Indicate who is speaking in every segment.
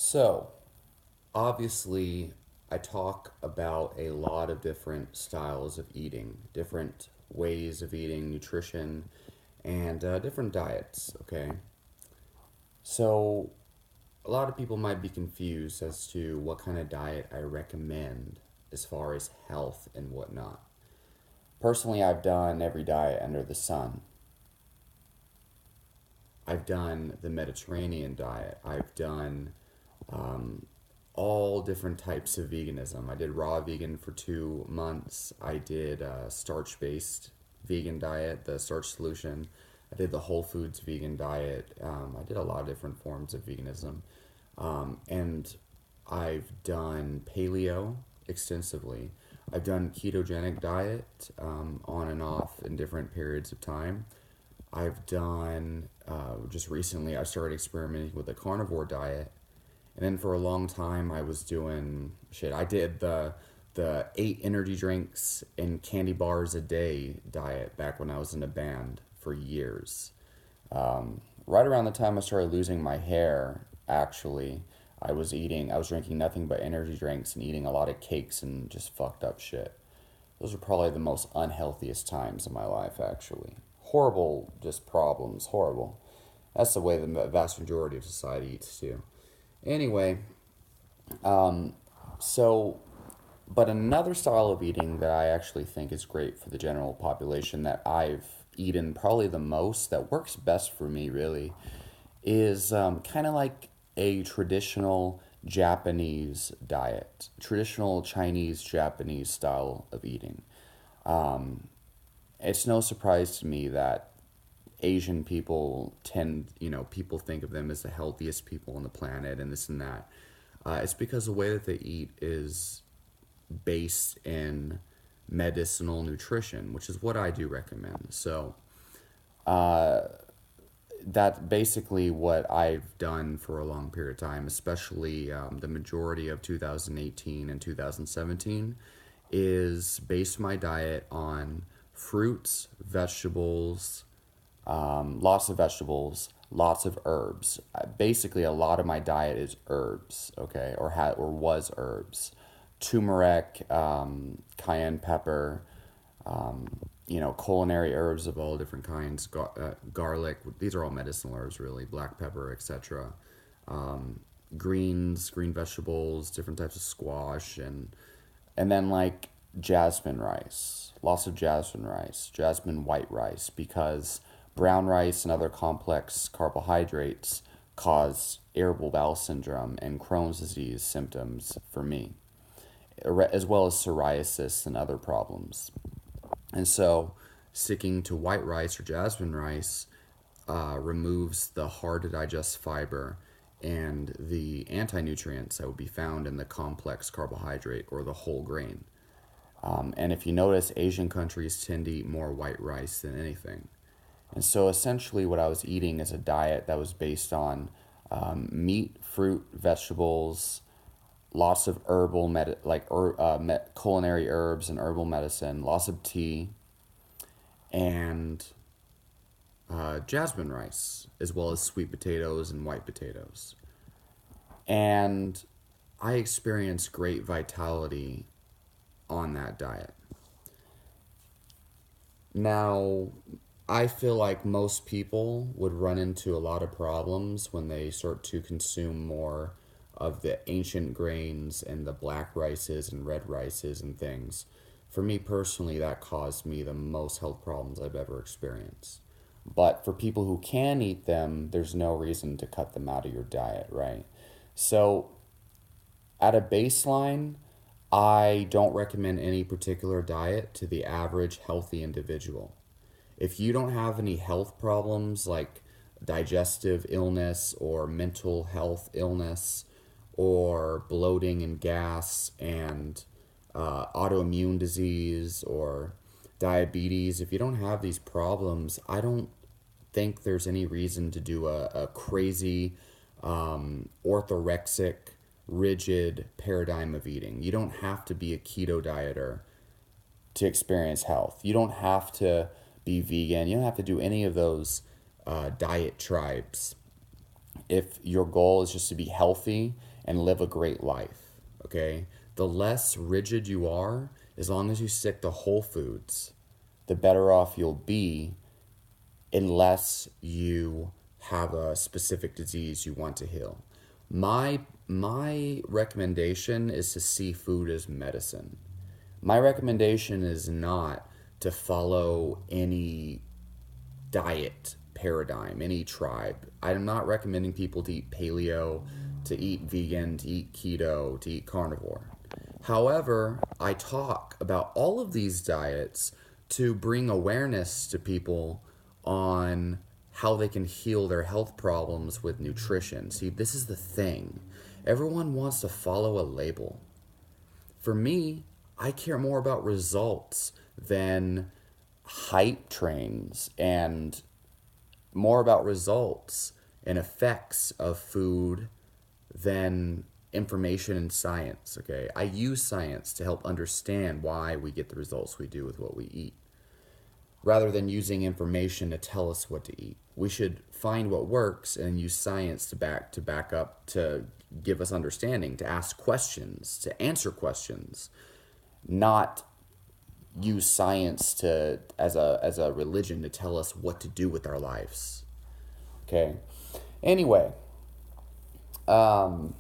Speaker 1: So, obviously, I talk about a lot of different styles of eating, different ways of eating, nutrition, and different diets, okay? So, a lot of people might be confused as to what kind of diet I recommend as far as health and whatnot. Personally, I've done every diet under the sun. I've done the Mediterranean diet. I've done um, all different types of veganism. I did raw vegan for 2 months. I did starch based vegan diet, the starch solution. I did the whole foods vegan diet. I did a lot of different forms of veganism. And I've done paleo extensively. I've done ketogenic diet on and off in different periods of time. I've done just recently. I started experimenting with a carnivore diet, and then for a long time I was doing shit. I did the 8 energy drinks and candy bars a day diet back when I was in a band for years. Right around the time I started losing my hair, actually, I was drinking nothing but energy drinks and eating a lot of cakes and just fucked up shit. Those are probably the most unhealthiest times in my life, actually. Horrible, just problems, horrible. That's the way the vast majority of society eats too. Anyway, so, but another style of eating that I actually think is great for the general population that I've eaten probably the most, that works best for me really, is kind of like a traditional Japanese diet, traditional Chinese Japanese style of eating. It's no surprise to me that Asian people people think of them as the healthiest people on the planet and this and that. It's because the way that they eat is based in medicinal nutrition, which is what I do recommend. So, that's basically what I've done for a long period of time, especially the majority of 2018 and 2017, is based my diet on fruits, vegetables, lots of vegetables, lots of herbs. Basically, a lot of my diet is herbs, okay, or was herbs, turmeric, cayenne pepper, culinary herbs of all different kinds, garlic. These are all medicinal herbs, really. Black pepper, etc. Greens, green vegetables, different types of squash, and then like jasmine rice, lots of jasmine rice, jasmine white rice, because brown rice and other complex carbohydrates cause irritable bowel syndrome and Crohn's disease symptoms for me, as well as psoriasis and other problems. And so, sticking to white rice or jasmine rice removes the hard to digest fiber and the anti nutrients that would be found in the complex carbohydrate or the whole grain. And if you notice, Asian countries tend to eat more white rice than anything. And so essentially, what I was eating is a diet that was based on meat, fruit, vegetables, lots of culinary herbs and herbal medicine, lots of tea, and jasmine rice, as well as sweet potatoes and white potatoes. And I experienced great vitality on that diet. Now, I feel like most people would run into a lot of problems when they start to consume more of the ancient grains and the black rices and red rices and things. For me personally, that caused me the most health problems I've ever experienced. But for people who can eat them, there's no reason to cut them out of your diet, right? So, at a baseline, I don't recommend any particular diet to the average healthy individual. If you don't have any health problems like digestive illness or mental health illness or bloating and gas and autoimmune disease or diabetes, if you don't have these problems, I don't think there's any reason to do a crazy orthorexic, rigid paradigm of eating. You don't have to be a keto dieter to experience health. You don't have to be vegan. You don't have to do any of those diet tribes. if your goal is just to be healthy and live a great life, okay? The less rigid you are, as long as you stick to whole foods, the better off you'll be unless you have a specific disease you want to heal. My recommendation is to see food as medicine. My recommendation is not to follow any diet paradigm, any tribe. I'm not recommending people to eat paleo, to eat vegan, to eat keto, to eat carnivore. However, I talk about all of these diets to bring awareness to people on how they can heal their health problems with nutrition. See, this is the thing. Everyone wants to follow a label. For me, I care more about results than hype trains, and more about results and effects of food than information and science, okay? I use science to help understand why we get the results we do with what we eat, rather than using information to tell us what to eat. We should find what works and use science to back up, to give us understanding, to ask questions, to answer questions, not use science to as a religion to tell us what to do with our lives. Okay. Anyway, so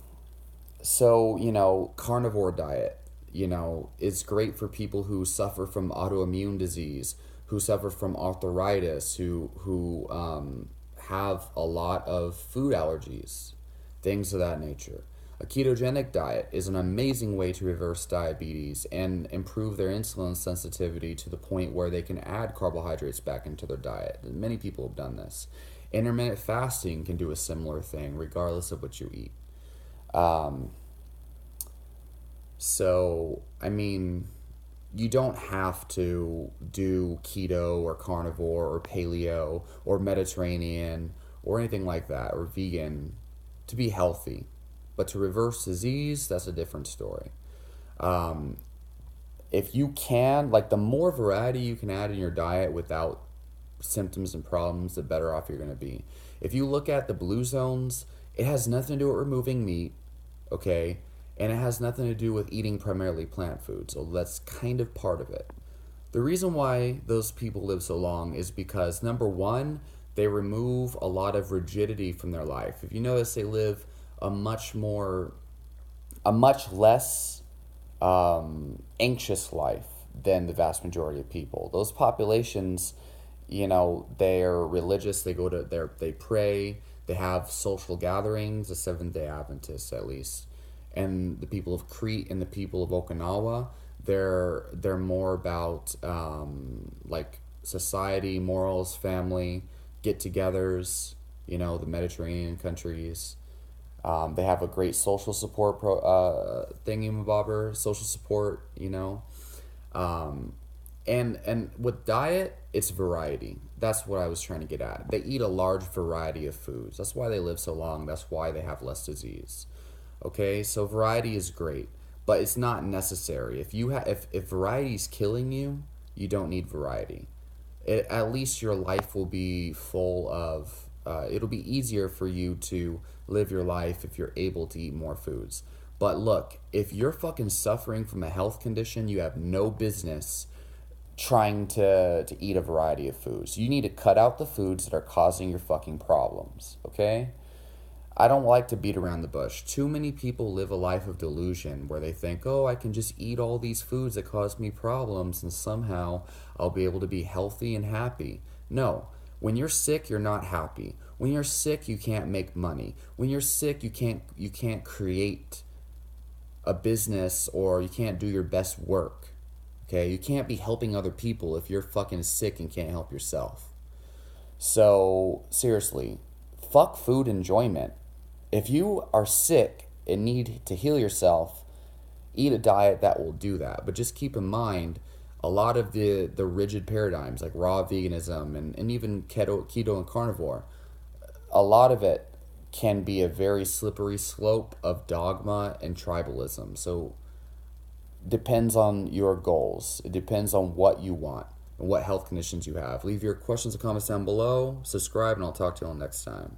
Speaker 1: carnivore diet, is great for people who suffer from autoimmune disease, who suffer from arthritis, who have a lot of food allergies, things of that nature. A ketogenic diet is an amazing way to reverse diabetes and improve their insulin sensitivity to the point where they can add carbohydrates back into their diet. Many people have done this. Intermittent fasting can do a similar thing regardless of what you eat. So, I mean, you don't have to do keto or carnivore or paleo or Mediterranean or anything like that, or vegan, to be healthy. But to reverse disease, that's a different story. If you can, like, the more variety you can add in your diet without symptoms and problems, the better off you're going to be. If you look at the blue zones, it has nothing to do with removing meat, okay? And it has nothing to do with eating primarily plant food. So that's kind of part of it. The reason why those people live so long is because, number one, they remove a lot of rigidity from their life. If you notice, they live a much less anxious life than the vast majority of people. Those populations, they're religious. They pray. They have social gatherings. The Seventh-day Adventists, at least, and the people of Crete and the people of Okinawa, they're more about like society, morals, family, get-togethers. The Mediterranean countries. They have a great social support thingy-mabobber, social support, and with diet, it's variety. That's what I was trying to get at. They eat a large variety of foods. That's why they live so long. That's why they have less disease. Okay, so variety is great, but it's not necessary. If variety is killing you, you don't need variety. At least your life will be full of. It'll be easier for you to live your life if you're able to eat more foods. But look, if you're fucking suffering from a health condition, you have no business trying to eat a variety of foods. You need to cut out the foods that are causing your fucking problems, okay? I don't like to beat around the bush. Too many people live a life of delusion where they think, oh, I can just eat all these foods that cause me problems and somehow I'll be able to be healthy and happy. No. When you're sick, you're not happy. When you're sick, you can't make money. When you're sick, you can't create a business, or you can't do your best work. Okay? You can't be helping other people if you're fucking sick and can't help yourself. So, seriously, fuck food enjoyment. If you are sick and need to heal yourself, eat a diet that will do that. But just keep in mind, a lot of the rigid paradigms like raw veganism and even keto and carnivore, a lot of it can be a very slippery slope of dogma and tribalism. So depends on your goals. It depends on what you want and what health conditions you have. Leave your questions and comments down below. Subscribe, and I'll talk to you all next time.